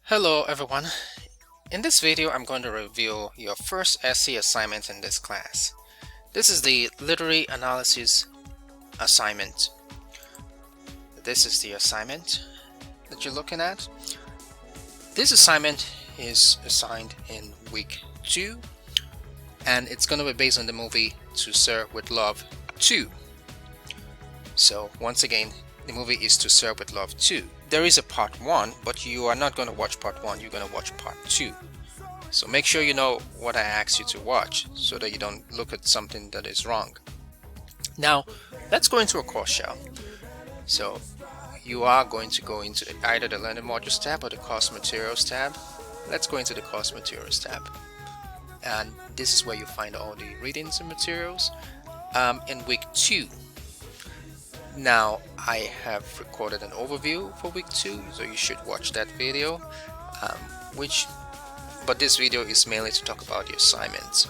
Hello everyone. In this video I'm going to review your first essay assignment in this class. This is the literary analysis assignment. This is the assignment that you're looking at. This assignment is assigned in week 2 and it's going to be based on the movie To Serve with Love 2. So once again, the movie is To Serve with Love 2. There is a part 1, but you are not going to watch part 1, you're going to watch part 2. So make sure you know what I asked you to watch so that you don't look at something that is wrong. Now, let's go into a course shell. So you are going to go into either the Learning Modules tab or the Course Materials tab. Let's go into the Course Materials tab. And this is where you find all the readings and materials in week 2. Now I have recorded an overview for week 2, so you should watch that video, but this video is mainly to talk about the assignments.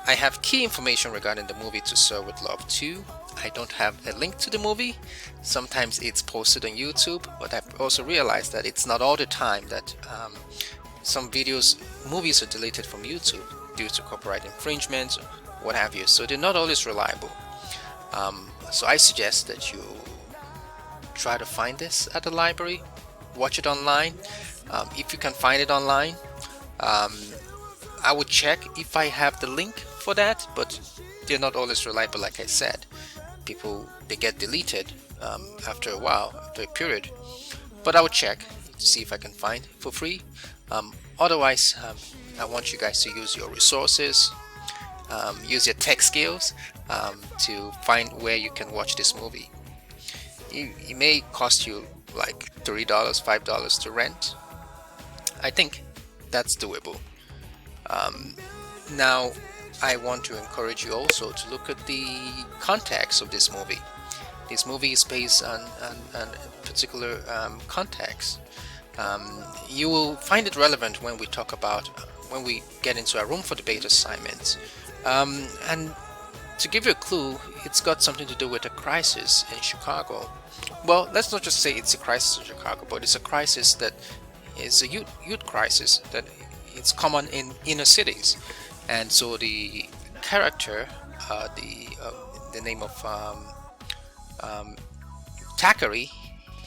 I have key information regarding the movie To Serve with Love 2. I don't have a link to the movie. Sometimes it's posted on YouTube, but I've also realized that it's not all the time that some movies are deleted from YouTube due to copyright infringements, what have you, so they're not always reliable. So I suggest that you try to find this at the library, watch it online. If you can find it online, I would check if I have the link for that, but they're not always reliable. Like I said, they get deleted after a while, after a period, but I would check to see if I can find it for free. Otherwise, I want you guys to use your resources, use your tech skills to find where you can watch this movie. It may cost you like $3, $5 to rent. I think that's doable. Now I want to encourage you also to look at the context of this movie. This movie is based on a particular context. You will find it relevant when we get into our room for debate assignments. And to give you a clue, it's got something to do with a crisis in Chicago. Well, let's not just say it's a crisis in Chicago, but it's a crisis that is a youth crisis that it's common in inner cities. And so the character, the name of Thackeray,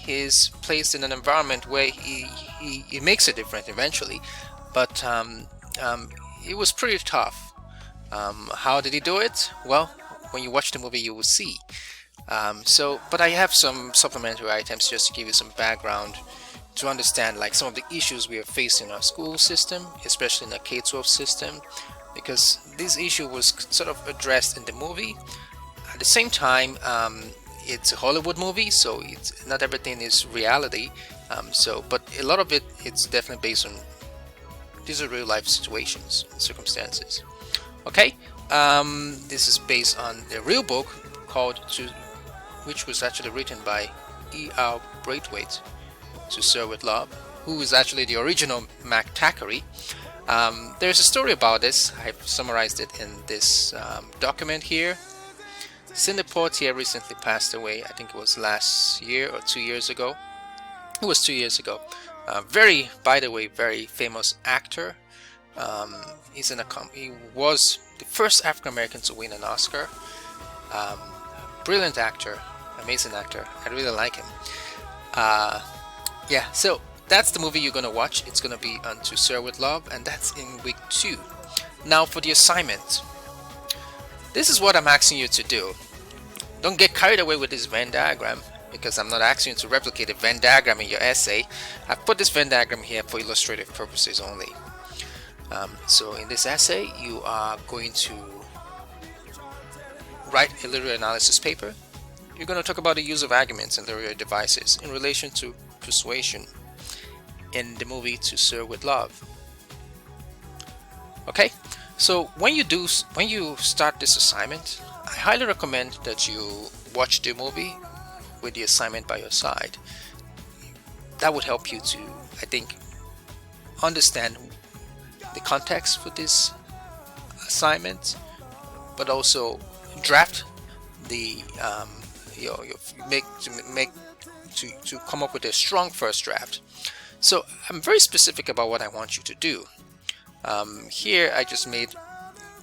is placed in an environment where he makes a difference eventually, but it was pretty tough. How did he do it? Well, when you watch the movie you will see. But I have some supplementary items just to give you some background to understand like some of the issues we are facing in our school system, especially in the K-12 system, because this issue was sort of addressed in the movie. At the same time, it's a Hollywood movie, so it's not everything is reality. But a lot of it's definitely based on these are real life situations and circumstances. Okay, this is based on the real book which was actually written by E.R. Braithwaite, To Serve with Love, who is actually the original Mac Thackeray. There's a story about this. I've summarized it in this document here. Sidney Poitier recently passed away. I think it was last year or 2 years ago. It was 2 years ago. By the way, very famous actor. He was the first African American to win an Oscar. Brilliant actor, amazing actor. I really like him. Yeah, so that's the movie you're gonna watch. It's gonna be on To Serve with Love, and that's in week 2. Now for the assignment. This is what I'm asking you to do. Don't get carried away with this Venn diagram, because I'm not asking you to replicate a Venn diagram in your essay. I've put this Venn diagram here for illustrative purposes only. So in this essay, you are going to write a literary analysis paper. You're going to talk about the use of arguments and literary devices in relation to persuasion in the movie To Serve with Love. Okay, so when you start this assignment, I highly recommend that you watch the movie with the assignment by your side. That would help you to, I think, understand the context for this assignment, but also draft the to come up with a strong first draft. So I'm very specific about what I want you to do. Here I just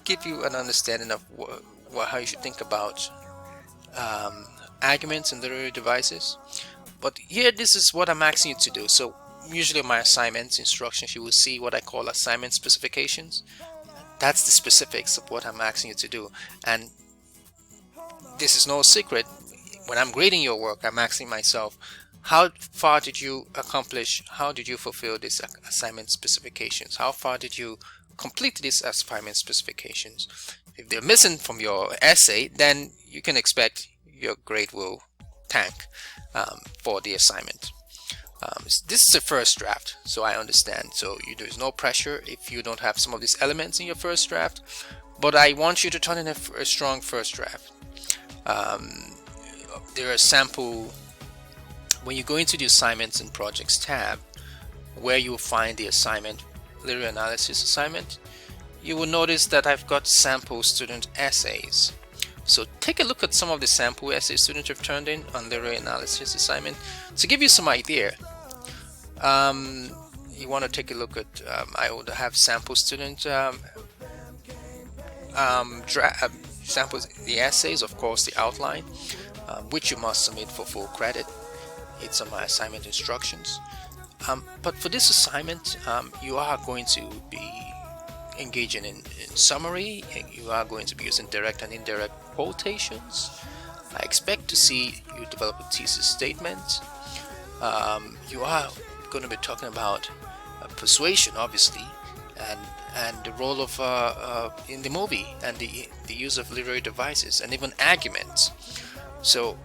give you an understanding of how you should think about arguments and literary devices. But here, this is what I'm asking you to do. So usually my assignments instructions, you will see what I call assignment specifications. That's the specifics of what I'm asking you to do. And this is no secret. When I'm grading your work, I'm asking myself, how far did you accomplish? How did you fulfill these assignment specifications? How far did you complete these assignment specifications? If they're missing from your essay, then you can expect your grade will tank for the assignment. This is the first draft, so I understand. So there's no pressure if you don't have some of these elements in your first draft, but I want you to turn in a strong first draft. There are sample, when you go into the assignments and projects tab, where you will find the assignment, literary analysis assignment, you will notice that I've got sample student essays. So take a look at some of the sample essays students have turned in on literary analysis assignment to give you some idea. You want to take a look at, I would have sample student samples, the essays, of course, the outline, which you must submit for full credit. It's on my assignment instructions. But for this assignment, you are going to be engaging in summary. You are going to be using direct and indirect quotations. I expect to see you develop a thesis statement. You are going to be talking about persuasion, obviously, and the role of in the movie, and the use of literary devices, and even arguments. So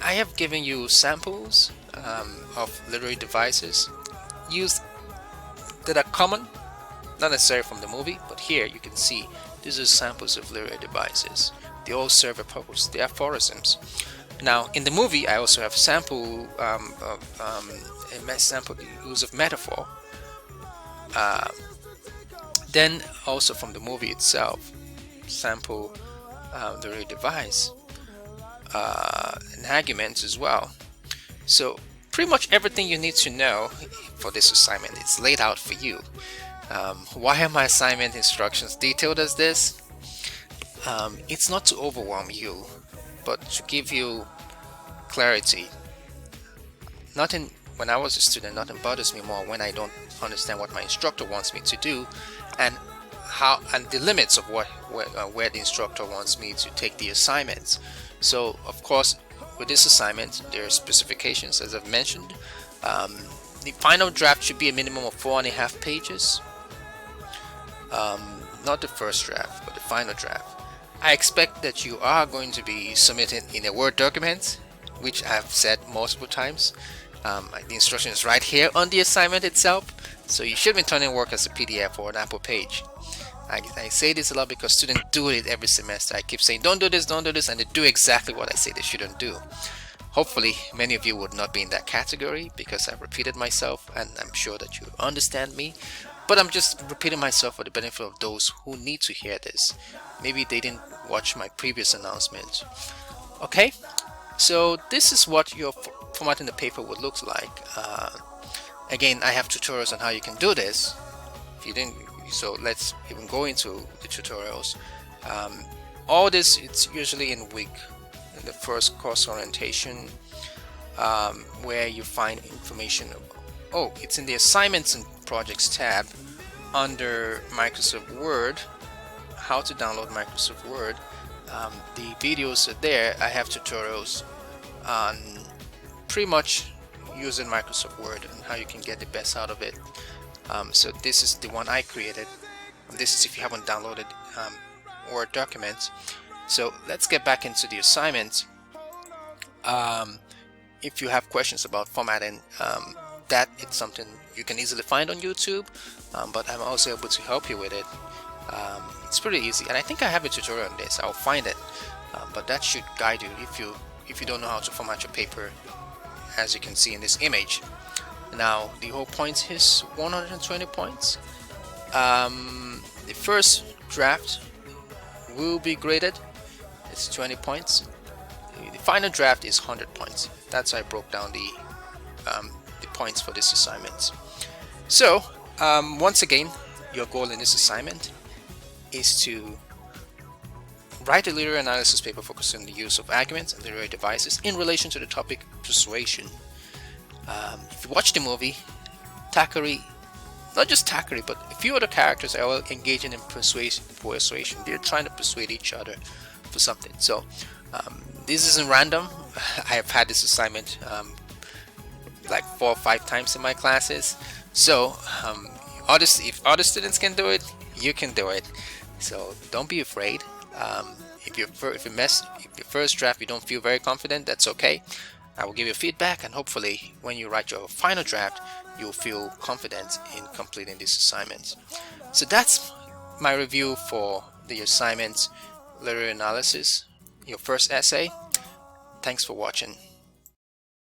I have given you samples of literary devices used that are common, not necessarily from the movie, but here you can see these are samples of literary devices. They all serve a purpose. They are aphorisms. Now, in the movie, I also have sample use of metaphor. Then also from the movie itself, sample literary device and arguments as well. So pretty much everything you need to know for this assignment is laid out for you. Why are my assignment instructions detailed as this? It's not to overwhelm you, but to give you clarity. When I was a student, nothing bothers me more when I don't understand what my instructor wants me to do, and the limits of where the instructor wants me to take the assignments. So of course, with this assignment, there are specifications, as I've mentioned. The final draft should be a minimum of 4.5 pages. Not the first draft, but the final draft. I expect that you are going to be submitting in a Word document, which I've said multiple times. The instruction is right here on the assignment itself, so you should be turning work as a PDF or an Apple page. I say this a lot because students do it every semester. I keep saying don't do this, and they do exactly what I say they shouldn't do. Hopefully many of you would not be in that category, because I've repeated myself, and I'm sure that you understand me, but I'm just repeating myself for the benefit of those who need to hear this. Maybe they didn't watch my previous announcement. Okay, so this is what your formatting the paper would look like. Again, I have tutorials on how you can do this. If you didn't, so let's even go into the tutorials. All this, it's usually in week, in the first course orientation, where you find information. Oh, it's in the assignments and projects tab under Microsoft Word, how to download Microsoft Word. The videos are there. I have tutorials on pretty much using Microsoft Word and how you can get the best out of it. So this is the one I created. This is if you haven't downloaded Word documents. So let's get back into the assignment. If you have questions about formatting, that it's something you can easily find on YouTube, but I'm also able to help you with it. It's pretty easy, and I think I have a tutorial on this. I'll find it, but that should guide you if you don't know how to format your paper, as you can see in this image. Now the whole point is 120 points. The first draft will be graded. It's 20 points. The final draft is 100 points. That's how I broke down the points for this assignment. So once again, your goal in this assignment is to write a literary analysis paper focusing on the use of arguments and literary devices in relation to the topic persuasion. If you watch the movie, Thackeray, not just Thackeray, but a few other characters are all engaging in persuasion. They're trying to persuade each other for something. So this isn't random. I have had this assignment like 4 or 5 times in my classes. So if other students can do it, you can do it. So don't be afraid. If your first draft you don't feel very confident, that's okay. I will give you feedback, and hopefully when you write your final draft, you'll feel confident in completing this assignment. So that's my review for the assignment literary analysis, your first essay. Thanks for watching.